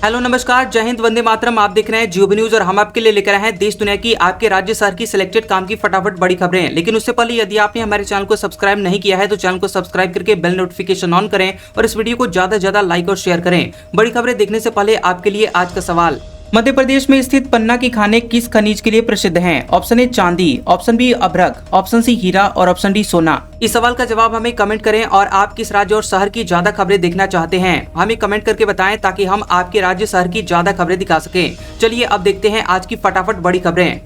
Hello नमस्कार, जय हिंद, वंदे मातरम। आप देख रहे हैं जियो न्यूज और हम आपके लिए लेकर आए हैं देश दुनिया की आपके राज्य शहर की सिलेक्टेड काम की फटाफट बड़ी खबरें। लेकिन उससे पहले यदि आपने हमारे चैनल को सब्सक्राइब नहीं किया है तो चैनल को सब्सक्राइब करके बेल नोटिफिकेशन ऑन करें और इस वीडियो को ज्यादा से ज्यादा लाइक और शेयर करें। बड़ी खबरें देखने से पहले आपके लिए आज का सवाल, मध्य प्रदेश में स्थित पन्ना की खानें किस खनिज के लिए प्रसिद्ध हैं? ऑप्शन ए चांदी, ऑप्शन बी अभ्रक, ऑप्शन सी हीरा और ऑप्शन डी सोना। इस सवाल का जवाब हमें कमेंट करें और आप किस राज्य और शहर की ज्यादा खबरें देखना चाहते हैं हमें कमेंट करके बताएं ताकि हम आपके राज्य शहर की ज्यादा खबरें दिखा सकें। चलिए अब देखते हैं आज की फटाफट बड़ी खबरें।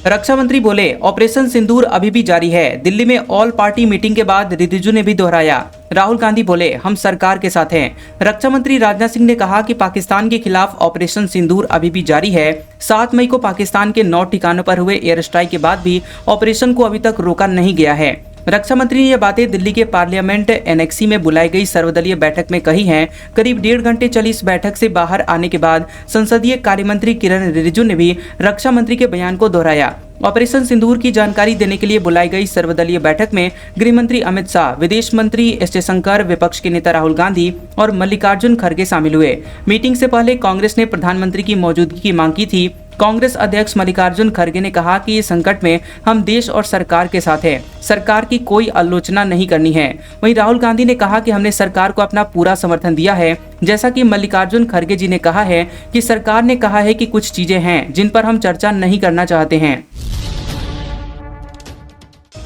रक्षा मंत्री बोले ऑपरेशन सिंदूर अभी भी जारी है। दिल्ली में ऑल पार्टी मीटिंग के बाद रिजिजू ने भी दोहराया। राहुल गांधी बोले हम सरकार के साथ हैं। रक्षा मंत्री राजनाथ सिंह ने कहा कि पाकिस्तान के खिलाफ ऑपरेशन सिंदूर अभी भी जारी है। 7 मई को पाकिस्तान के 9 ठिकानों पर हुए एयर स्ट्राइक के बाद भी ऑपरेशन को अभी तक रोका नहीं गया है। रक्षा मंत्री ने यह बातें दिल्ली के पार्लियामेंट एनेक्सी में बुलाई गई सर्वदलीय बैठक में कही हैं। करीब 1.5 घंटे चली इस बैठक से बाहर आने के बाद संसदीय कार्य मंत्री किरण रिजिजू ने भी रक्षा मंत्री के बयान को दोहराया। ऑपरेशन सिंदूर की जानकारी देने के लिए बुलाई गई सर्वदलीय बैठक में गृह मंत्री अमित शाह, विदेश मंत्री एस जयशंकर, विपक्ष के नेता राहुल गांधी और मल्लिकार्जुन खड़गे शामिल हुए। मीटिंग से पहले कांग्रेस ने प्रधानमंत्री की मौजूदगी की मांग की थी। कांग्रेस अध्यक्ष मल्लिकार्जुन खड़गे ने कहा कि इस संकट में हम देश और सरकार के साथ हैं। सरकार की कोई आलोचना नहीं करनी है। वहीं राहुल गांधी ने कहा कि हमने सरकार को अपना पूरा समर्थन दिया है। जैसा कि मल्लिकार्जुन खड़गे जी ने कहा है कि सरकार ने कहा है कि कुछ चीजें हैं जिन पर हम चर्चा नहीं करना चाहते हैं।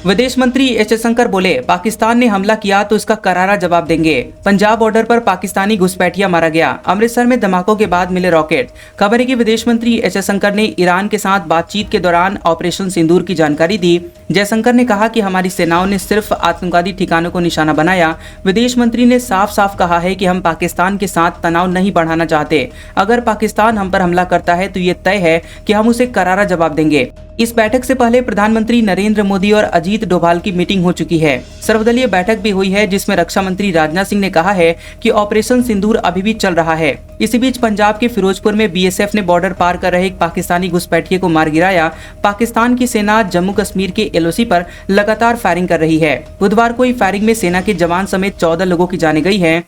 विदेश मंत्री एस जयशंकर बोले पाकिस्तान ने हमला किया तो इसका करारा जवाब देंगे। पंजाब बॉर्डर पर पाकिस्तानी घुसपैठिया मारा गया। अमृतसर में धमाकों के बाद मिले रॉकेट। खबर है कि विदेश मंत्री एस जयशंकर ने ईरान के साथ बातचीत के दौरान ऑपरेशन सिंदूर की जानकारी दी। जयशंकर ने कहा कि हमारी सेनाओं ने सिर्फ आतंकवादी ठिकानों को निशाना बनाया। विदेश मंत्री ने साफ साफ कहा है कि हम पाकिस्तान के साथ तनाव नहीं बढ़ाना चाहते। अगर पाकिस्तान हम पर हमला करता है तो ये तय है कि हम उसे करारा जवाब देंगे। इस बैठक से पहले प्रधानमंत्री नरेंद्र मोदी और अजीत डोभाल की मीटिंग हो चुकी है। सर्वदलीय बैठक भी हुई है जिसमें रक्षा मंत्री राजनाथ सिंह ने कहा है कि ऑपरेशन सिंदूर अभी भी चल रहा है। इसी बीच पंजाब के फिरोजपुर में बीएसएफ ने बॉर्डर पार कर रहे एक पाकिस्तानी घुसपैठिए को मार गिराया। पाकिस्तान की सेना जम्मू कश्मीर के एलओसी पर लगातार फायरिंग कर रही है। बुधवार को फायरिंग में सेना के जवान समेत 14 लोगों की जान गई है।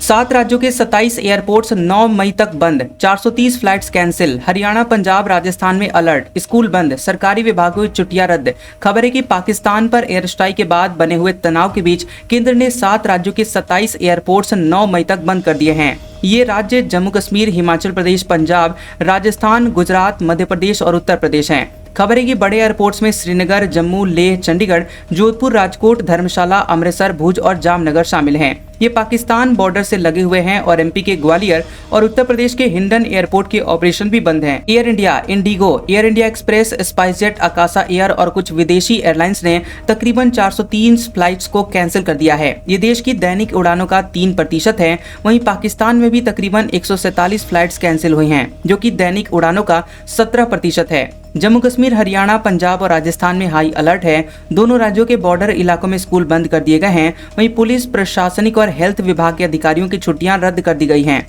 7 राज्यों के 27 एयरपोर्ट्स 9 मई तक बंद, 430 फ्लाइट्स कैंसिल। हरियाणा, पंजाब, राजस्थान में अलर्ट, स्कूल बंद, सरकारी विभागों की छुट्टियां रद्द। खबर है कि पाकिस्तान पर एयर स्ट्राइक के बाद बने हुए तनाव के बीच केंद्र ने 7 राज्यों के 27 एयरपोर्ट्स 9 मई तक बंद कर दिए हैं। ये राज्य जम्मू कश्मीर, हिमाचल प्रदेश, पंजाब, राजस्थान, गुजरात, मध्य प्रदेश और उत्तर प्रदेश हैं। खबर है कि बड़े एयरपोर्ट्स में श्रीनगर, जम्मू, लेह, चंडीगढ़, जोधपुर, राजकोट, धर्मशाला, अमृतसर, भुज और जामनगर शामिल हैं। ये पाकिस्तान बॉर्डर से लगे हुए हैं और एमपी के ग्वालियर और उत्तर प्रदेश के हिंडन एयरपोर्ट के ऑपरेशन भी बंद हैं। एयर इंडिया, इंडिगो, एयर इंडिया एक्सप्रेस, स्पाइसजेट, आकाशा एयर और कुछ विदेशी एयरलाइंस ने तकरीबन 403 फ्लाइट्स को कैंसिल कर दिया है। ये देश की दैनिक उड़ानों का 3% है। वहीं पाकिस्तान में भी तकरीबन 147 फ्लाइट्स कैंसिल हुई हैं, जो कि दैनिक उड़ानों का 17% है। जम्मू कश्मीर, हरियाणा, पंजाब और राजस्थान में हाई अलर्ट है। दोनों राज्यों के बॉर्डर इलाकों में स्कूल बंद कर दिए गए हैं। वहीं पुलिस, प्रशासनिक और हेल्थ विभाग के अधिकारियों की छुट्टियां रद्द कर दी गई हैं।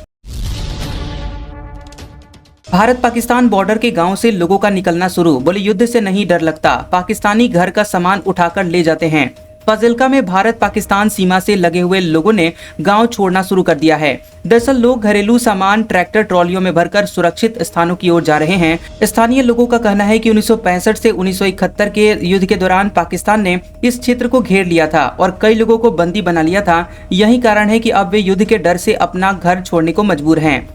भारत पाकिस्तान बॉर्डर के गांव से लोगों का निकलना शुरू। बोले युद्ध से नहीं डर लगता, पाकिस्तानी घर का सामान उठाकर ले जाते हैं। फाजिल्का में भारत पाकिस्तान सीमा से लगे हुए लोगों ने गांव छोड़ना शुरू कर दिया है। दरअसल लोग घरेलू सामान ट्रैक्टर ट्रॉलियों में भरकर सुरक्षित स्थानों की ओर जा रहे हैं। स्थानीय लोगों का कहना है कि 1965 से 1971 के युद्ध के दौरान पाकिस्तान ने इस क्षेत्र को घेर लिया था और कई लोगों को बंदी बना लिया था। यही कारण है कि अब वे युद्ध के डर से अपना घर छोड़ने को मजबूर हैं।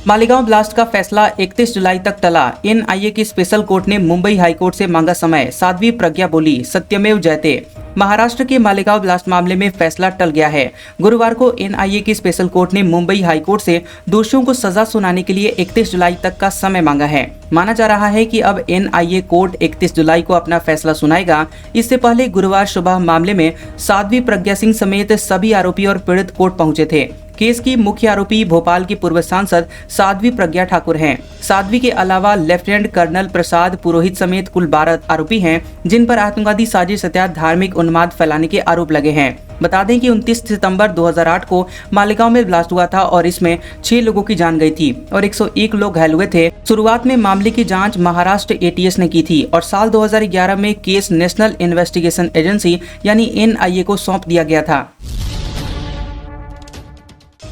मालेगांव ब्लास्ट का फैसला 31 जुलाई तक टला। एनआईए की स्पेशल कोर्ट ने मुंबई हाईकोर्ट से मांगा समय। साध्वी प्रज्ञा बोली सत्यमेव जयते। महाराष्ट्र के मालेगांव ब्लास्ट मामले में फैसला टल गया है। गुरुवार को एनआईए की स्पेशल कोर्ट ने मुंबई हाईकोर्ट से दोषियों को सजा सुनाने के लिए 31 जुलाई तक का समय मांगा है। माना जा रहा है कि अब एनआईए कोर्ट 31 जुलाई को अपना फैसला सुनाएगा। इससे पहले गुरुवार सुबह मामले में साध्वी प्रज्ञा सिंह समेत सभी आरोपी और पीड़ित कोर्ट पहुंचे थे। केस की मुख्य आरोपी भोपाल की पूर्व सांसद साध्वी प्रज्ञा ठाकुर हैं। साध्वी के अलावा लेफ्टिनेंट कर्नल प्रसाद पुरोहित समेत कुल 12 आरोपी हैं, जिन पर आतंकवादी साजिश तथा धार्मिक उन्माद फैलाने के आरोप लगे हैं। बता दें कि 29 सितंबर 2008 को मालेगांव में ब्लास्ट हुआ था और इसमें 6 लोगों की जान गई थी और 101 लोग घायल हुए थे। शुरुआत में मामले की जांच महाराष्ट्र ATS ने की थी और साल 2011 में केस नेशनल इन्वेस्टिगेशन एजेंसी यानी NIA को सौंप दिया गया था।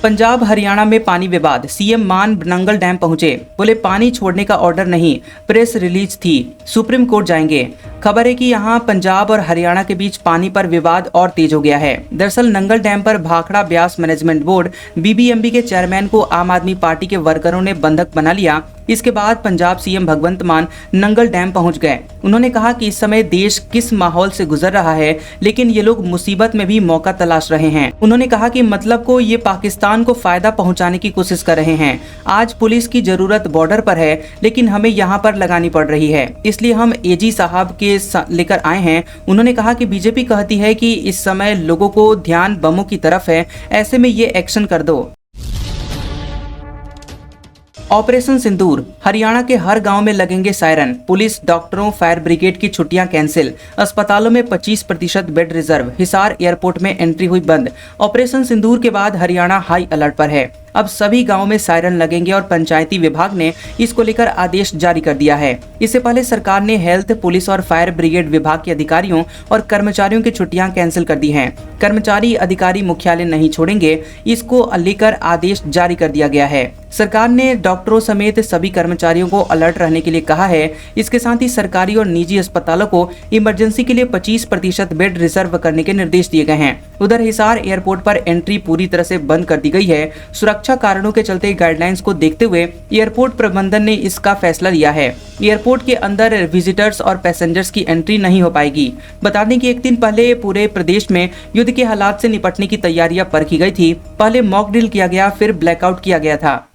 पंजाब हरियाणा में पानी विवाद, CM मान नंगल डैम पहुंचे, बोले पानी छोड़ने का ऑर्डर नहीं, प्रेस रिलीज थी, सुप्रीम कोर्ट जाएंगे। खबर है कि यहां पंजाब और हरियाणा के बीच पानी पर विवाद और तेज हो गया है। दरअसल नंगल डैम पर Bhakra Beas management board BBMB के चेयरमैन को आम आदमी पार्टी के वर्करों ने बंधक बना लिया। इसके बाद पंजाब CM भगवंत मान नंगल डैम पहुंच गए। उन्होंने कहा कि इस समय देश किस माहौल से गुजर रहा है, लेकिन ये लोग मुसीबत में भी मौका तलाश रहे हैं। उन्होंने कहा कि मतलब को ये पाकिस्तान को फायदा पहुंचाने की कोशिश कर रहे हैं। आज पुलिस की जरूरत बॉर्डर पर है, लेकिन हमें यहाँ पर लगानी पड़ रही है, इसलिए हम AG साहब के लेकर आए हैं। उन्होंने कहा कि बीजेपी कहती है कि इस समय लोगों को ध्यान बमों की तरफ है, ऐसे में ये एक्शन कर दो। ऑपरेशन सिंदूर, हरियाणा के हर गांव में लगेंगे सायरन, पुलिस, डॉक्टरों, फायर ब्रिगेड की छुट्टियां कैंसिल, अस्पतालों में 25% बेड रिजर्व, हिसार एयरपोर्ट में एंट्री हुई बंद। ऑपरेशन सिंदूर के बाद हरियाणा हाई अलर्ट पर है। अब सभी गांवों में सायरन लगेंगे और पंचायती विभाग ने इसको लेकर आदेश जारी कर दिया है। इससे पहले सरकार ने हेल्थ, पुलिस और फायर ब्रिगेड विभाग के अधिकारियों और कर्मचारियों की छुट्टियां कैंसिल कर दी हैं। कर्मचारी अधिकारी मुख्यालय नहीं छोड़ेंगे, इसको लेकर आदेश जारी कर दिया गया है। सरकार ने डॉक्टरों समेत सभी कर्मचारियों को अलर्ट रहने के लिए कहा है। इसके साथ ही सरकारी और निजी अस्पतालों को इमरजेंसी के लिए 25% बेड रिजर्व करने के निर्देश दिए गए हैं। उधर हिसार एयरपोर्ट पर एंट्री पूरी तरह से बंद कर दी गई है। सुरक्षा कारणों के चलते गाइडलाइंस को देखते हुए एयरपोर्ट प्रबंधन ने इसका फैसला लिया है। एयरपोर्ट के अंदर विजिटर्स और पैसेंजर्स की एंट्री नहीं हो पाएगी। बता दें कि एक दिन पहले पूरे प्रदेश में युद्ध के हालात से निपटने की तैयारियां परखी गई थी। पहले मॉक ड्रिल किया गया, फिर ब्लैकआउट किया गया था।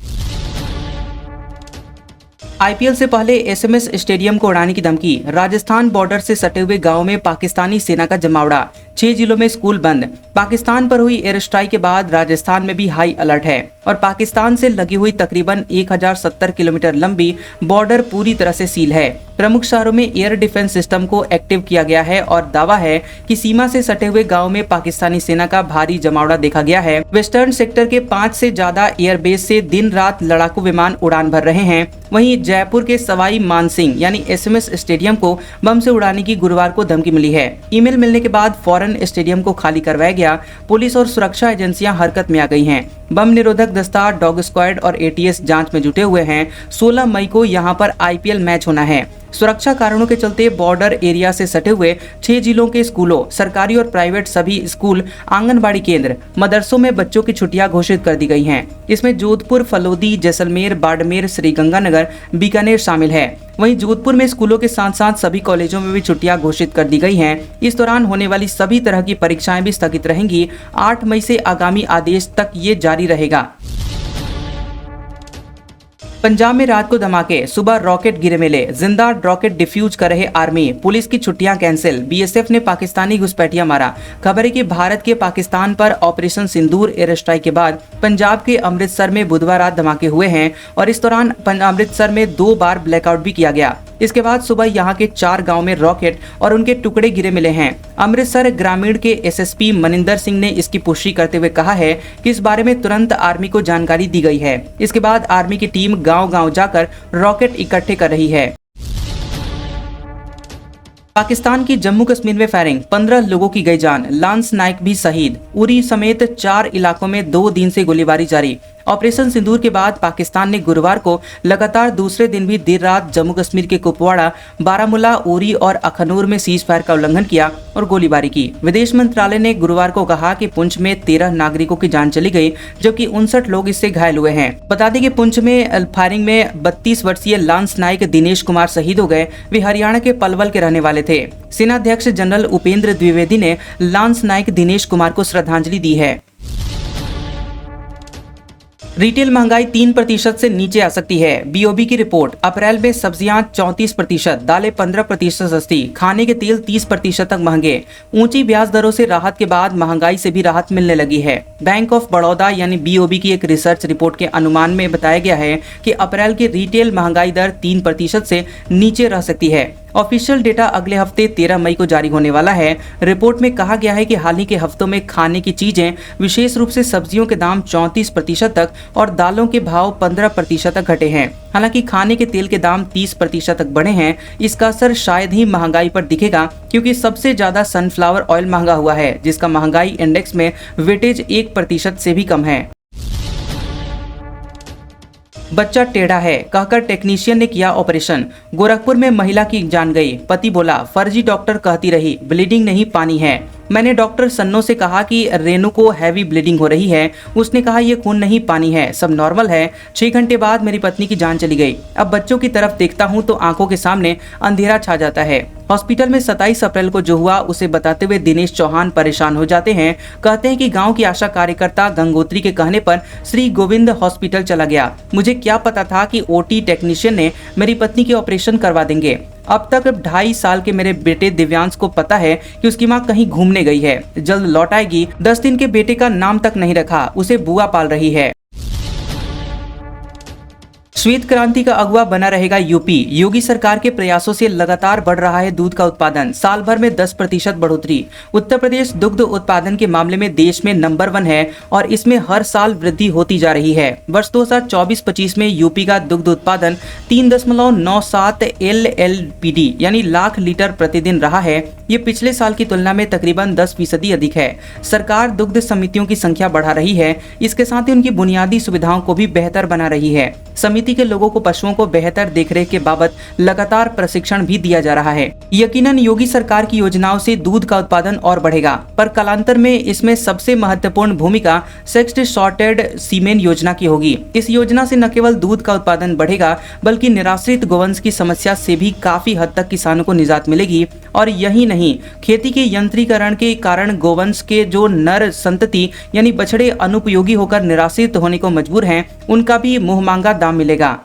IPL से पहले SMS स्टेडियम को उड़ाने की धमकी, राजस्थान बॉर्डर से सटे हुए गांव में पाकिस्तानी सेना का जमावड़ा, 6 जिलों में स्कूल बंद। पाकिस्तान पर हुई एयर स्ट्राइक के बाद राजस्थान में भी हाई अलर्ट है और पाकिस्तान से लगी हुई तकरीबन 1070 किलोमीटर लंबी बॉर्डर पूरी तरह से सील है। प्रमुख शहरों में एयर डिफेंस सिस्टम को एक्टिव किया गया है और दावा है कि सीमा से सटे हुए गाँव में पाकिस्तानी सेना का भारी जमावड़ा देखा गया है। वेस्टर्न सेक्टर के 5 से ज्यादा एयरबेस से दिन रात लड़ाकू विमान उड़ान भर रहे हैं। वहीं जयपुर के सवाई मानसिंह यानी SMS स्टेडियम को बम से उड़ाने की गुरुवार को धमकी मिली है। ईमेल मिलने के बाद फौरन स्टेडियम को खाली करवाया गया। पुलिस और सुरक्षा एजेंसियां हरकत में आ गई हैं। बम निरोधक दस्ता, डॉग स्क्वाड और ATS जांच में जुटे हुए हैं। 16 मई को यहां पर IPL मैच होना है। सुरक्षा कारणों के चलते बॉर्डर एरिया से सटे हुए 6 जिलों के स्कूलों, सरकारी और प्राइवेट सभी स्कूल, आंगनबाड़ी केंद्र, मदरसों में बच्चों की छुट्टियां घोषित कर दी गई हैं। इसमें जोधपुर, फलोदी, जैसलमेर, बाड़मेर, श्रीगंगानगर, बीकानेर शामिल है। वहीं जोधपुर में स्कूलों के साथ साथ सभी कॉलेजों में भी छुट्टियां घोषित कर दी गई हैं। इस दौरान होने वाली सभी तरह की परीक्षाएं भी स्थगित रहेंगी। 8 मई से आगामी आदेश तक ये जारी रहेगा। पंजाब में रात को धमाके, सुबह रॉकेट गिरे मिले, जिंदा रॉकेट डिफ्यूज कर रहे आर्मी, पुलिस की छुट्टियां कैंसिल, BSF ने पाकिस्तानी घुसपैठिया मारा। खबर है कि भारत के पाकिस्तान पर ऑपरेशन सिंदूर एयर स्ट्राइक के बाद पंजाब के अमृतसर में बुधवार रात धमाके हुए हैं और इस दौरान अमृतसर में 2 बार ब्लैकआउट भी किया गया। इसके बाद सुबह यहां के 4 गांव में रॉकेट और उनके टुकड़े गिरे मिले हैं। अमृतसर ग्रामीण के SSP मनिंदर सिंह ने इसकी पुष्टि करते हुए कहा है कि इस बारे में तुरंत आर्मी को जानकारी दी गई है। इसके बाद आर्मी की टीम गांव-गांव जाकर रॉकेट इकट्ठे कर रही है। पाकिस्तान की जम्मू कश्मीर में फायरिंग, 15 लोगों की गई जान, लांस नाइक भी शहीद। उरी समेत 4 इलाकों में 2 दिन से गोलीबारी जारी। ऑपरेशन सिंदूर के बाद पाकिस्तान ने गुरुवार को लगातार दूसरे दिन भी देर रात जम्मू कश्मीर के कुपवाड़ा, बारामूला, उरी और अखनूर में सीज फायर का उल्लंघन किया और गोलीबारी की। विदेश मंत्रालय ने गुरुवार को कहा कि पुंछ में 13 नागरिकों की जान चली गई, जबकि 59 लोग इससे घायल हुए हैं। बता दें कि पुंछ में फायरिंग में 32 वर्षीय लांस नाइक दिनेश कुमार शहीद हो गए। वे हरियाणा के पलवल के रहने वाले थे। सेनाध्यक्ष जनरल उपेंद्र द्विवेदी ने लांस नाइक दिनेश कुमार को श्रद्धांजलि दी है। रिटेल महंगाई 3% से नीचे आ सकती है। बीओबी की रिपोर्ट। अप्रैल में सब्जियां 34%, दालें 15% सस्ती, खाने के तेल 30% तक महंगे। ऊंची ब्याज दरों से राहत के बाद महंगाई से भी राहत मिलने लगी है। बैंक ऑफ बड़ौदा यानी बीओबी की एक रिसर्च रिपोर्ट के अनुमान में बताया गया है कि अप्रैल की रिटेल महंगाई दर 3% से नीचे रह सकती है। ऑफिशियल डेटा अगले हफ्ते 13 मई को जारी होने वाला है। रिपोर्ट में कहा गया है कि हाल ही के हफ्तों में खाने की चीजें, विशेष रूप से सब्जियों के दाम 34% तक और दालों के भाव 15% तक घटे हैं। हालांकि खाने के तेल के दाम 30% तक बढ़े हैं। इसका असर शायद ही महंगाई पर दिखेगा, क्योंकि सबसे ज्यादा सनफ्लावर ऑयल महंगा हुआ है, जिसका महंगाई इंडेक्स में वेटेज 1% से भी कम है। बच्चा टेढ़ा है कहकर टेक्नीशियन ने किया ऑपरेशन। गोरखपुर में महिला की जान गई। पति बोला, फर्जी डॉक्टर कहती रही, ब्लीडिंग नहीं पानी है। मैंने डॉक्टर सन्नो से कहा कि रेनू को हैवी ब्लीडिंग हो रही है। उसने कहा ये खून नहीं पानी है, सब नॉर्मल है। 6 घंटे बाद मेरी पत्नी की जान चली गई। अब बच्चों की तरफ देखता हूँ तो आंखों के सामने अंधेरा छा जाता है। हॉस्पिटल में 27 अप्रैल को जो हुआ उसे बताते हुए दिनेश चौहान परेशान हो जाते हैं। कहते हैं कि गांव की आशा कार्यकर्ता गंगोत्री के कहने पर श्री गोविंद हॉस्पिटल चला गया। मुझे क्या पता था कि ओटी टेक्नीशियन ने मेरी पत्नी के ऑपरेशन करवा देंगे। अब तक 2.5 साल के मेरे बेटे दिव्यांश को पता है कि उसकी मां कहीं घूमने गई है, जल्द लौट आएगी। 10 दिन के बेटे का नाम तक नहीं रखा, उसे बुआ पाल रही है। श्वेत क्रांति का अगुवा बना रहेगा यूपी। योगी सरकार के प्रयासों से लगातार बढ़ रहा है दूध का उत्पादन। साल भर में 10% बढ़ोतरी। उत्तर प्रदेश दुग्ध उत्पादन के मामले में देश में नंबर 1 है और इसमें हर साल वृद्धि होती जा रही है। वर्ष 2024-25 में यूपी का दुग्ध उत्पादन 3.97 LLPD यानी लाख लीटर प्रतिदिन रहा है। ये पिछले साल की तुलना में तकरीबन 10% अधिक है। सरकार दुग्ध समितियों की संख्या बढ़ा रही है। इसके साथ ही उनकी बुनियादी सुविधाओं को भी बेहतर बना रही है। समिति के लोगों को पशुओं को बेहतर देखरेख के बाबत लगातार प्रशिक्षण भी दिया जा रहा है। यकीनन योगी सरकार की योजनाओं से दूध का उत्पादन और बढ़ेगा, पर कालांतर में इसमें सबसे महत्वपूर्ण भूमिका सेक्स्ड सॉर्टेड सीमेन योजना की होगी। इस योजना से न केवल दूध का उत्पादन बढ़ेगा, बल्कि निराश्रित गोवंश की समस्या से भी काफी हद तक किसानों को निजात मिलेगी। और यही नहीं, खेती के यंत्रीकरण के कारण गोवंश के जो नर संतति यानी बछड़े अनुपयोगी होकर निराश्रित होने को मजबूर हैं, उनका भी मुंह मांगा दाम मिलेगा।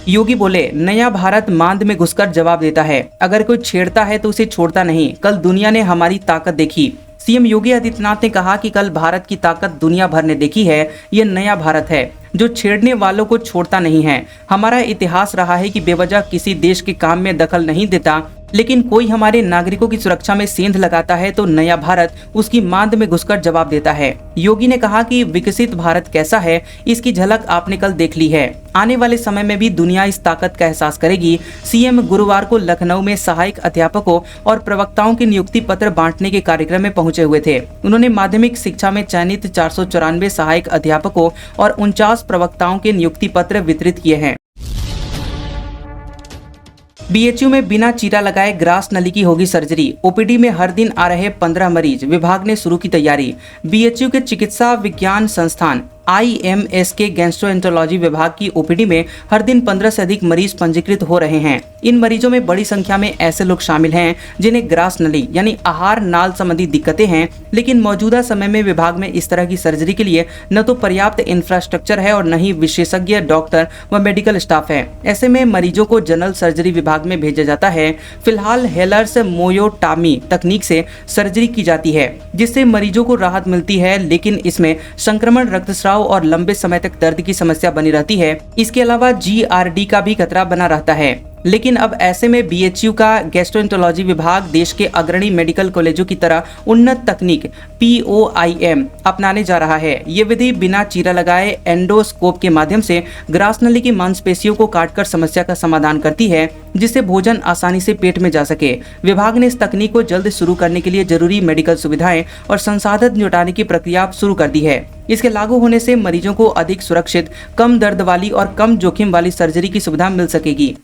योगी बोले, नया भारत मांद में घुसकर जवाब देता है। अगर कोई छेड़ता है तो उसे छोड़ता नहीं। कल दुनिया ने हमारी ताकत देखी। सीएम योगी आदित्यनाथ ने कहा कि कल भारत की ताकत दुनिया भर ने देखी है। ये नया भारत है जो छेड़ने वालों को छोड़ता नहीं है। हमारा इतिहास रहा है कि बेवजह किसी देश के काम में दखल नहीं देता, लेकिन कोई हमारे नागरिकों की सुरक्षा में सेंध लगाता है तो नया भारत उसकी मांद में घुसकर जवाब देता है। योगी ने कहा कि विकसित भारत कैसा है, इसकी झलक आपने कल देख ली है। आने वाले समय में भी दुनिया इस ताकत का एहसास करेगी। सीएम गुरुवार को लखनऊ में सहायक अध्यापकों और प्रवक्ताओं के नियुक्ति पत्र बांटने के कार्यक्रम में पहुंचे हुए थे। उन्होंने माध्यमिक शिक्षा में चयनित 494 सहायक अध्यापकों और 49 प्रवक्ताओं के नियुक्ति पत्र वितरित किए हैं। बीएचयू में बिना चीरा लगाए ग्रास नली की होगी सर्जरी। ओपीडी में हर दिन आ रहे 15 मरीज। विभाग ने शुरू की तैयारी। बीएचयू के चिकित्सा विज्ञान संस्थान IMS के गैस्ट्रोएंटरोलॉजी विभाग की ओपीडी में हर दिन 15 से अधिक मरीज पंजीकृत हो रहे हैं। इन मरीजों में बड़ी संख्या में ऐसे लोग शामिल हैं जिन्हें ग्रास नली यानी आहार नाल संबंधी दिक्कतें हैं, लेकिन मौजूदा समय में विभाग में इस तरह की सर्जरी के लिए न तो पर्याप्त इंफ्रास्ट्रक्चर है और न ही विशेषज्ञ डॉक्टर व मेडिकल स्टाफ है। ऐसे में मरीजों को जनरल सर्जरी विभाग में भेजा जाता है। फिलहाल हेलर्स मोयोटामी तकनीक से सर्जरी की जाती है, जिससे मरीजों को राहत मिलती है, लेकिन इसमें संक्रमण, रक्तस्राव और लंबे समय तक दर्द की समस्या बनी रहती है। इसके अलावा GRD का भी खतरा बना रहता है। लेकिन अब ऐसे में बीएचयू का गैस्ट्रोएंटरोलॉजी विभाग देश के अग्रणी मेडिकल कॉलेजों की तरह उन्नत तकनीक POIM अपनाने जा रहा है। ये विधि बिना चीरा लगाए एंडोस्कोप के माध्यम से ग्रास नली की मांसपेशियों को काटकर समस्या का समाधान करती है, जिससे भोजन आसानी से पेट में जा सके। विभाग ने इस तकनीक को जल्द शुरू करने के लिए जरूरी मेडिकल सुविधाएं और संसाधन जुटाने की प्रक्रिया शुरू कर दी है। इसके लागू होने से मरीजों को अधिक सुरक्षित, कम दर्द वाली और कम जोखिम वाली सर्जरी की सुविधा मिल सकेगी।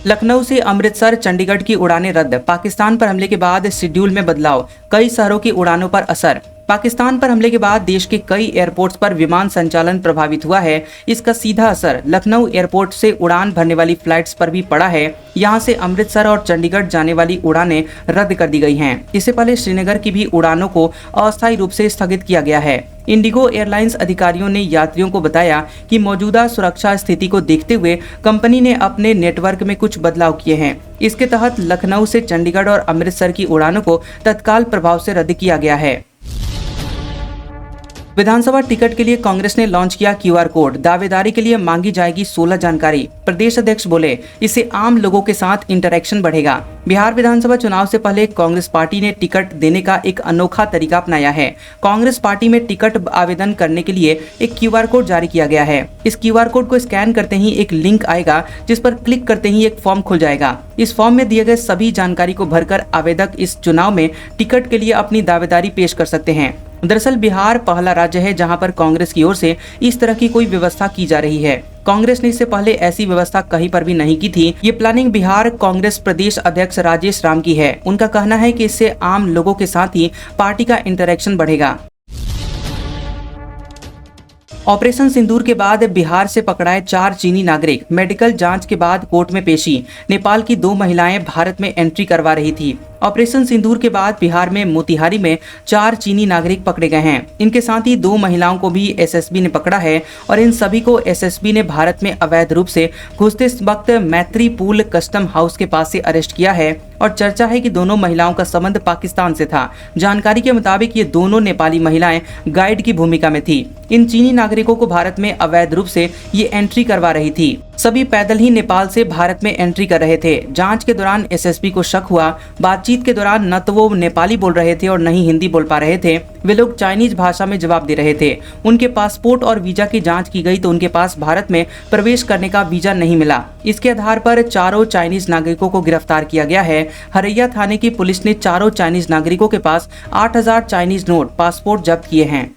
लखनऊ से अमृतसर, चंडीगढ़ की उड़ानें रद्द। पाकिस्तान पर हमले के बाद शेड्यूल में बदलाव। कई शहरों की उड़ानों पर असर। पाकिस्तान पर हमले के बाद देश के कई एयरपोर्ट्स पर विमान संचालन प्रभावित हुआ है। इसका सीधा असर लखनऊ एयरपोर्ट से उड़ान भरने वाली फ्लाइट्स पर भी पड़ा है। यहां से अमृतसर और चंडीगढ़ जाने वाली उड़ानें रद्द कर दी गई हैं। इससे पहले श्रीनगर की भी उड़ानों को अस्थायी रूप से स्थगित किया गया है। इंडिगो एयरलाइंस अधिकारियों ने यात्रियों को बताया कि मौजूदा सुरक्षा स्थिति को देखते हुए कंपनी ने अपने नेटवर्क में कुछ बदलाव किए हैं। इसके तहत लखनऊ से चंडीगढ़ और अमृतसर की उड़ानों को तत्काल प्रभाव से रद्द किया गया है। विधानसभा टिकट के लिए कांग्रेस ने लॉन्च किया क्यूआर कोड। दावेदारी के लिए मांगी जाएगी 16 जानकारी। प्रदेश अध्यक्ष बोले, इससे आम लोगों के साथ इंटरेक्शन बढ़ेगा। बिहार विधानसभा चुनाव से पहले कांग्रेस पार्टी ने टिकट देने का एक अनोखा तरीका अपनाया है। कांग्रेस पार्टी में टिकट आवेदन करने के लिए एक क्यूआर कोड जारी किया गया है। इस क्यूआर कोड को स्कैन करते ही एक लिंक आएगा, जिस पर क्लिक करते ही एक फॉर्म खुल जाएगा। इस फॉर्म में दिए गए सभी जानकारी को भरकर आवेदक इस चुनाव में टिकट के लिए अपनी दावेदारी पेश कर सकते हैं। दरअसल बिहार पहला राज्य है जहां पर कांग्रेस की ओर से इस तरह की कोई व्यवस्था की जा रही है। कांग्रेस ने इससे पहले ऐसी व्यवस्था कहीं पर भी नहीं की थी। ये प्लानिंग बिहार कांग्रेस प्रदेश अध्यक्ष राजेश राम की है। उनका कहना है कि इससे आम लोगों के साथ ही पार्टी का इंटरेक्शन बढ़ेगा। ऑपरेशन सिंदूर के बाद बिहार से पकड़ाए 4 चीनी नागरिक। मेडिकल जांच के बाद कोर्ट में पेशी। नेपाल की 2 महिलाएं भारत में एंट्री करवा रही थी। ऑपरेशन सिंदूर के बाद बिहार में मोतिहारी में 4 चीनी नागरिक पकड़े गए हैं। इनके साथ ही 2 महिलाओं को भी एसएसबी ने पकड़ा है और इन सभी को एसएसबी ने भारत में अवैध रूप से घुसते वक्त मैत्री पूल कस्टम हाउस के पास से अरेस्ट किया है और चर्चा है कि दोनों महिलाओं का संबंध पाकिस्तान से था। जानकारी के मुताबिक ये दोनों नेपाली महिलाएं गाइड की भूमिका में थी। इन चीनी नागरिकों को भारत में अवैध रूप से ये एंट्री करवा रही थी। सभी पैदल ही नेपाल से भारत में एंट्री कर रहे थे। जांच के दौरान एसएसपी को शक हुआ। बातचीत के दौरान न तो वो नेपाली बोल रहे थे और न ही हिंदी बोल पा रहे थे। वे लोग चाइनीज भाषा में जवाब दे रहे थे। उनके पासपोर्ट और वीजा की जांच की गई तो उनके पास भारत में प्रवेश करने का वीजा नहीं मिला। इसके आधार पर चारों चाइनीज नागरिकों को गिरफ्तार किया गया है। हरैया थाने की पुलिस ने चारों चाइनीज नागरिकों के पास 8000 चाइनीज नोट पासपोर्ट जब्त किए हैं।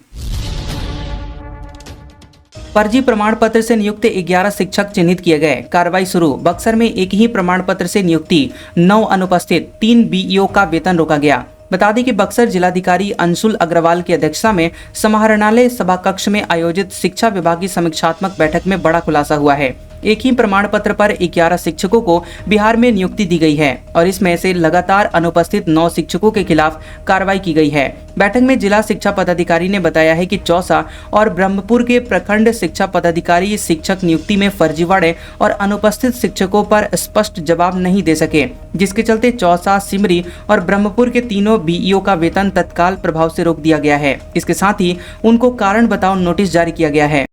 फर्जी प्रमाण पत्र से नियुक्त 11 शिक्षक चिन्हित किए गए। कार्रवाई शुरू। बक्सर में एक ही प्रमाण पत्र से नियुक्ति 9 अनुपस्थित 3 बीईओ का वेतन रोका गया। बता दें कि बक्सर जिलाधिकारी अंशुल अग्रवाल की अध्यक्षता में समाहरणालय सभा कक्ष में आयोजित शिक्षा विभाग की समीक्षात्मक बैठक में बड़ा खुलासा हुआ है। एक ही प्रमाण पत्र पर 11 शिक्षकों को बिहार में नियुक्ति दी गई है और इसमें से लगातार अनुपस्थित 9 शिक्षकों के खिलाफ कार्रवाई की गई है। बैठक में जिला शिक्षा पदाधिकारी ने बताया है कि चौसा और ब्रह्मपुर के प्रखंड शिक्षा पदाधिकारी शिक्षक नियुक्ति में फर्जीवाड़े और अनुपस्थित शिक्षकों पर स्पष्ट जवाब नहीं दे सके, जिसके चलते चौसा, सिमरी और ब्रह्मपुर के तीनों बीईओ का वेतन तत्काल प्रभाव से रोक दिया गया है। इसके साथ ही उनको कारण बताओ नोटिस जारी किया गया है।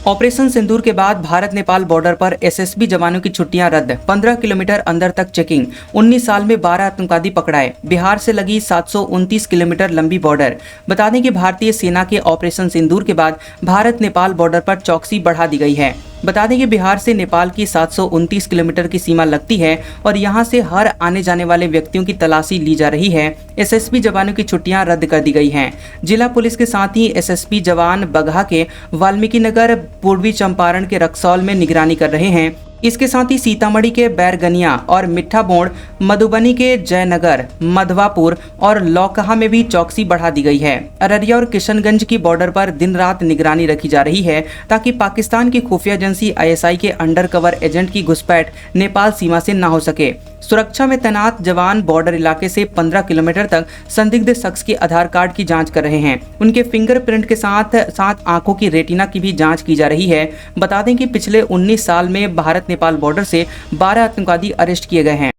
ऑपरेशन सिंदूर के बाद भारत नेपाल बॉर्डर पर एसएसबी जवानों की छुट्टियां रद्द। 15 किलोमीटर अंदर तक चेकिंग। 19 साल में 12 आतंकवादी पकड़ाए। बिहार से लगी 729 किलोमीटर लंबी बॉर्डर। बता दें कि भारतीय सेना के ऑपरेशन सिंदूर के बाद भारत नेपाल बॉर्डर पर चौकसी बढ़ा दी गई है। बता दें कि बिहार से नेपाल की 729 किलोमीटर की सीमा लगती है और यहां से हर आने जाने वाले व्यक्तियों की तलाशी ली जा रही है। एसएसबी जवानों की छुट्टियां रद्द कर दी गई हैं। जिला पुलिस के साथ ही एसएसपी जवान बगहा के वाल्मीकि नगर, पूर्वी चंपारण के रक्सौल में निगरानी कर रहे हैं। इसके साथ ही सीतामढ़ी के बैरगनिया और मिठा बोड़, मधुबनी के जयनगर, मधवापुर और लौकहा में भी चौकसी बढ़ा दी गई है। अररिया और किशनगंज की बॉर्डर पर दिन रात निगरानी रखी जा रही है ताकि पाकिस्तान की खुफिया एजेंसी आईएसआई के अंडर कवर एजेंट की घुसपैठ नेपाल सीमा से न हो सके। सुरक्षा में तैनात जवान बॉर्डर इलाके से 15 किलोमीटर तक संदिग्ध शख्स के आधार कार्ड की जांच कर रहे हैं। उनके फिंगरप्रिंट के साथ साथ आंखों की रेटिना की भी जांच की जा रही है। बता दें कि पिछले 19 साल में भारत नेपाल बॉर्डर से 12 आतंकवादी अरेस्ट किए गए हैं।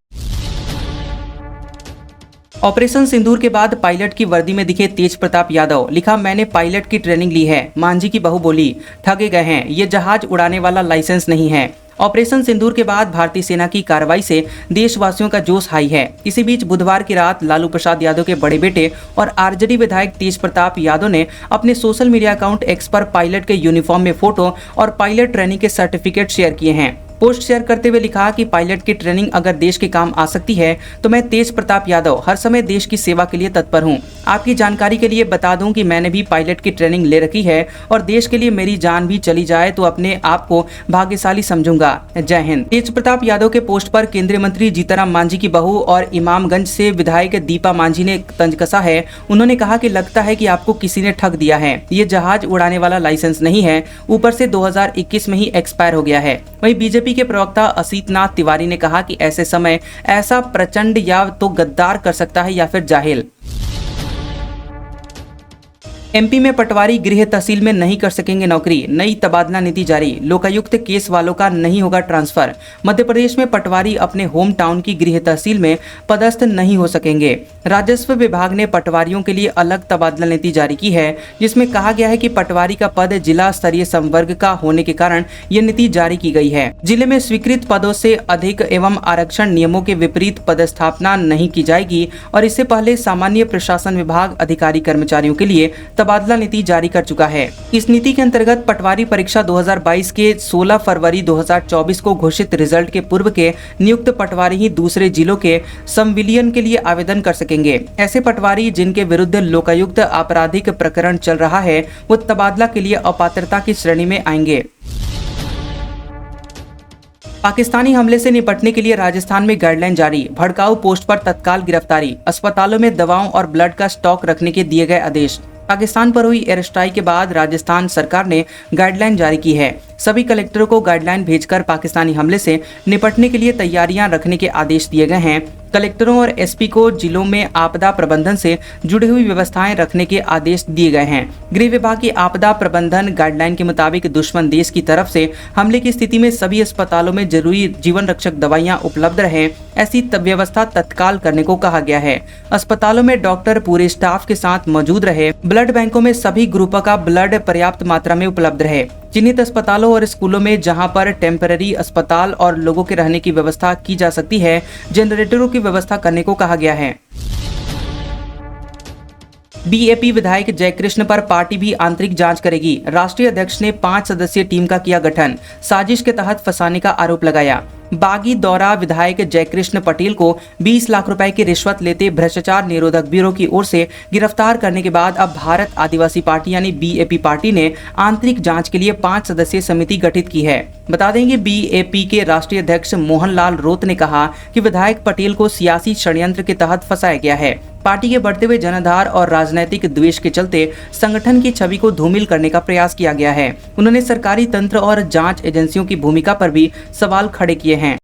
ऑपरेशन सिंदूर के बाद पायलट की वर्दी में दिखे तेज प्रताप यादव। लिखा, मैंने पायलट की ट्रेनिंग ली है। मांझी की बहू बोली, ठगे गए हैं, ये जहाज उड़ाने वाला लाइसेंस नहीं है। ऑपरेशन सिंदूर के बाद भारतीय सेना की कार्रवाई से देशवासियों का जोश हाई है। इसी बीच बुधवार की रात लालू प्रसाद यादव के बड़े बेटे और आरजेडी विधायक तेज प्रताप यादव ने अपने सोशल मीडिया अकाउंट एक्स पर पायलट के यूनिफॉर्म में फोटो और पायलट ट्रेनिंग के सर्टिफिकेट शेयर किए हैं। पोस्ट शेयर करते हुए लिखा कि पायलट की ट्रेनिंग अगर देश के काम आ सकती है तो मैं तेज प्रताप यादव हर समय देश की सेवा के लिए तत्पर हूं। आपकी जानकारी के लिए बता दूं कि मैंने भी पायलट की ट्रेनिंग ले रखी है और देश के लिए मेरी जान भी चली जाए तो अपने आप को भाग्यशाली समझूंगा। जय हिंद। तेज प्रताप यादव के पोस्ट पर केंद्रीय मंत्री जीतनराम मांझी की बहू और इमामगंज से विधायक दीपा मांझी ने तंज कसा है। उन्होंने कहा कि लगता है कि आपको किसी ने ठग दिया है, ये जहाज उड़ाने वाला लाइसेंस नहीं है, ऊपर से 2021 में ही एक्सपायर हो गया है। वहीं बीजेपी के प्रवक्ता असीतनाथ तिवारी ने कहा कि ऐसे समय ऐसा प्रचंड या तो गद्दार कर सकता है या फिर जाहिल। एमपी में पटवारी गृह तहसील में नहीं कर सकेंगे नौकरी, नई तबादला नीति जारी। लोकायुक्त केस वालों का नहीं होगा ट्रांसफर। मध्य प्रदेश में पटवारी अपने होम टाउन की गृह तहसील में पदस्थ नहीं हो सकेंगे। राजस्व विभाग ने पटवारियों के लिए अलग तबादला नीति जारी की है, जिसमें कहा गया है कि पटवारी का पद जिला स्तरीय संवर्ग का होने के कारण यह नीति जारी की गई है। जिले में स्वीकृत पदों से अधिक एवं आरक्षण नियमों के विपरीत पदस्थापना नहीं की जाएगी और इससे पहले सामान्य प्रशासन विभाग अधिकारी कर्मचारियों के लिए तबादला नीति जारी कर चुका है। इस नीति के अंतर्गत पटवारी परीक्षा 2022 के 16 फरवरी 2024 को घोषित रिजल्ट के पूर्व के नियुक्त पटवारी ही दूसरे जिलों के संविलियन के लिए आवेदन कर सकेंगे। ऐसे पटवारी जिनके विरुद्ध लोकायुक्त आपराधिक प्रकरण चल रहा है वो तबादला के लिए अपात्रता की श्रेणी में आएंगे। पाकिस्तानी हमले से निपटने के लिए राजस्थान में गाइडलाइन जारी। भड़काऊ पोस्ट पर तत्काल गिरफ्तारी। अस्पतालों में दवाओं और ब्लड का स्टॉक रखने के दिए गए आदेश। पाकिस्तान पर हुई एयर स्ट्राइक के बाद राजस्थान सरकार ने गाइडलाइन जारी की है। सभी कलेक्टरों को गाइडलाइन भेजकर पाकिस्तानी हमले से निपटने के लिए तैयारियां रखने के आदेश दिए गए हैं। कलेक्टरों और एसपी को जिलों में आपदा प्रबंधन से जुड़ी हुई व्यवस्थाएं रखने के आदेश दिए गए हैं। गृह विभाग की आपदा प्रबंधन गाइडलाइन के मुताबिक दुश्मन देश की तरफ से हमले की स्थिति में सभी अस्पतालों में जरूरी जीवन रक्षक दवाइयां उपलब्ध रहे, ऐसी व्यवस्था तत्काल करने को कहा गया है। अस्पतालों में डॉक्टर पूरे स्टाफ के साथ मौजूद रहे। ब्लड बैंकों में सभी ग्रुपों का ब्लड पर्याप्त मात्रा में उपलब्ध रहे। चिन्हित अस्पतालों और स्कूलों में जहां पर टेम्पररी अस्पताल और लोगों के रहने की व्यवस्था की जा सकती है, जनरेटरों की व्यवस्था करने को कहा गया है। बीएपी विधायक जयकृष्ण पर पार्टी भी आंतरिक जांच करेगी। राष्ट्रीय अध्यक्ष ने 5 सदस्यीय टीम का किया गठन। साजिश के तहत फंसाने का आरोप लगाया। बागी दौरा विधायक जयकृष्ण पटेल को 20 लाख रुपए की रिश्वत लेते भ्रष्टाचार निरोधक ब्यूरो की ओर से गिरफ्तार करने के बाद अब भारत आदिवासी पार्टी यानी बीएपी पार्टी ने आंतरिक जांच के लिए 5 सदस्यीय समिति गठित की है। बता दें कि बीएपी के राष्ट्रीय अध्यक्ष मोहनलाल रोत ने कहा कि विधायक पटेल को सियासी षड्यंत्र के तहत फंसाया गया है। पार्टी के बढ़ते हुए जनाधार और राजनीतिक द्वेष के चलते संगठन की छवि को धूमिल करने का प्रयास किया गया है। उन्होंने सरकारी तंत्र और जांच एजेंसियों की भूमिका पर भी सवाल खड़े किए हैं।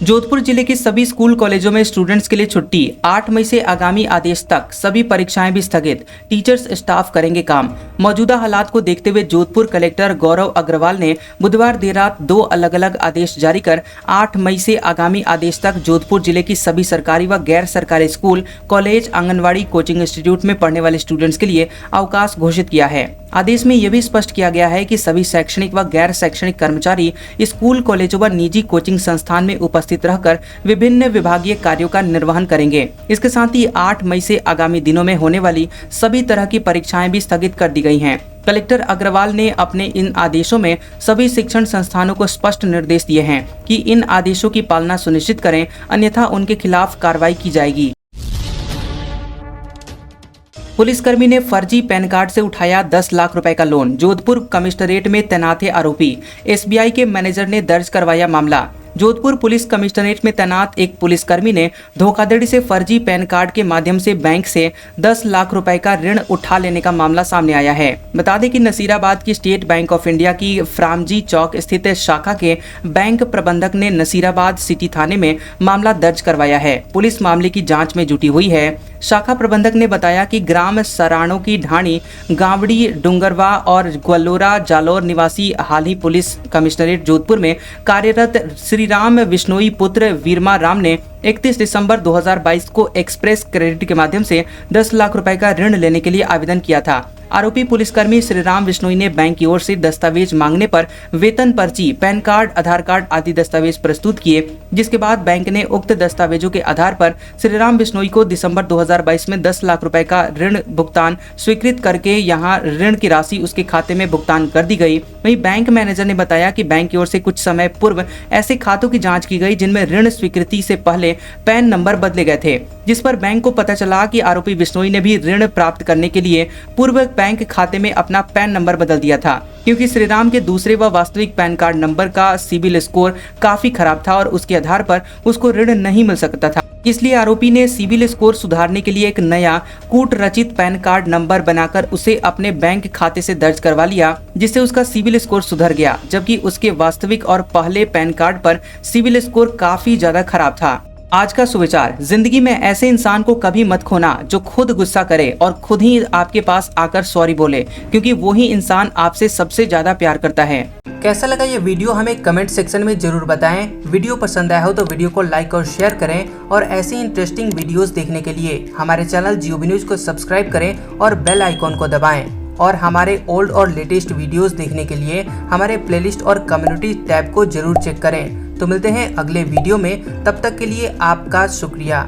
जोधपुर जिले के सभी स्कूल कॉलेजों में स्टूडेंट्स के लिए छुट्टी। 8 मई से आगामी आदेश तक सभी परीक्षाएं भी स्थगित। टीचर्स स्टाफ करेंगे काम। मौजूदा हालात को देखते हुए जोधपुर कलेक्टर गौरव अग्रवाल ने बुधवार देर रात 2 अलग अलग आदेश जारी कर 8 मई से आगामी आदेश तक जोधपुर जिले की सभी सरकारी व गैर सरकारी school, college, anganwadi, coaching institute में पढ़ने वाले स्टूडेंट्स के लिए अवकाश घोषित किया है। आदेश में यह भी स्पष्ट किया गया है कि सभी शैक्षणिक व गैर शैक्षणिक कर्मचारी स्कूल, कॉलेजों व निजी कोचिंग संस्थान में उपस्थित रहकर विभिन्न विभागीय कार्यों का निर्वहन करेंगे। इसके साथ ही 8 मई से आगामी दिनों में होने वाली सभी तरह की परीक्षाएं भी स्थगित कर दी गई हैं। कलेक्टर अग्रवाल ने अपने इन आदेशों में सभी शिक्षण संस्थानों को स्पष्ट निर्देश दिए हैं कि इन आदेशों की पालना सुनिश्चित करें, अन्यथा उनके खिलाफ कार्रवाई की जाएगी। पुलिसकर्मी ने फर्जी पैन कार्ड से उठाया 10 लाख रुपए का लोन। जोधपुर कमिश्नरेट में तैनात है आरोपी। एसबीआई के मैनेजर ने दर्ज करवाया मामला। जोधपुर पुलिस कमिश्नरेट में तैनात एक पुलिसकर्मी ने धोखाधड़ी से फर्जी पैन कार्ड के माध्यम से बैंक से 10 लाख रुपए का ऋण उठा लेने का मामला सामने आया है। बता दें कि नसीराबाद की स्टेट बैंक ऑफ इंडिया की फ्रामजी चौक स्थित शाखा के बैंक प्रबंधक ने नसीराबाद सिटी थाने में मामला दर्ज करवाया है। पुलिस मामले की जाँच में जुटी हुई है। शाखा प्रबंधक ने बताया कि ग्राम सराणों की ढाणी, गावड़ी, डूंगरवा और ग्वलोरा जालौर निवासी हाल ही पुलिस कमिश्नरेट जोधपुर में कार्यरत श्री राम विश्नोई पुत्र वीरमा राम ने 31 दिसंबर 2022 को एक्सप्रेस क्रेडिट के माध्यम से 10 लाख रुपए का ऋण लेने के लिए आवेदन किया था। आरोपी पुलिसकर्मी श्रीराम बिश्नोई ने बैंक की ओर से दस्तावेज मांगने पर वेतन पर्ची, पैन कार्ड, आधार कार्ड आदि दस्तावेज प्रस्तुत किए, जिसके बाद बैंक ने उक्त दस्तावेजों के आधार पर श्रीराम बिश्नोई को दिसंबर 2022 में 10 लाख रुपए का ऋण भुगतान स्वीकृत करके यहां ऋण की राशि उसके खाते में भुगतान कर दी गई। वहीं बैंक मैनेजर ने बताया कि बैंक की ओर से कुछ समय पूर्व ऐसे खातों की जांच की गई जिनमें ऋण स्वीकृति से पहले पैन नंबर बदले गए थे, जिस पर बैंक को पता चला कि आरोपी बिश्नोई ने भी ऋण प्राप्त करने के लिए पूर्व बैंक खाते में अपना पैन नंबर बदल दिया था, क्योंकि श्रीराम के दूसरे व वास्तविक पैन कार्ड नंबर का सिबिल स्कोर काफी खराब था और उसके आधार पर उसको ऋण नहीं मिल सकता था। इसलिए आरोपी ने सिबिल स्कोर सुधारने के लिए एक नया कूट रचित पैन कार्ड नंबर बनाकर उसे अपने बैंक खाते से दर्ज करवा लिया, जिससे उसका सिबिल स्कोर सुधर गया, जबकि उसके वास्तविक और पहले पैन कार्ड पर सिबिल स्कोर काफी ज्यादा खराब था। आज का सुविचार, जिंदगी में ऐसे इंसान को कभी मत खोना जो खुद गुस्सा करे और खुद ही आपके पास आकर सॉरी बोले, क्योंकि वही इंसान आपसे सबसे ज्यादा प्यार करता है। कैसा लगा ये वीडियो हमें कमेंट सेक्शन में जरूर बताएं। वीडियो पसंद आया हो तो वीडियो को लाइक और शेयर करें और ऐसी इंटरेस्टिंग वीडियोस देखने के लिए हमारे चैनल GOB न्यूज को सब्सक्राइब करें और बेल आइकॉन को दबाएं। और हमारे ओल्ड और लेटेस्ट वीडियोस देखने के लिए हमारे प्लेलिस्ट और कम्युनिटी टैब को जरूर चेक करें। तो मिलते हैं अगले वीडियो में, तब तक के लिए आपका शुक्रिया।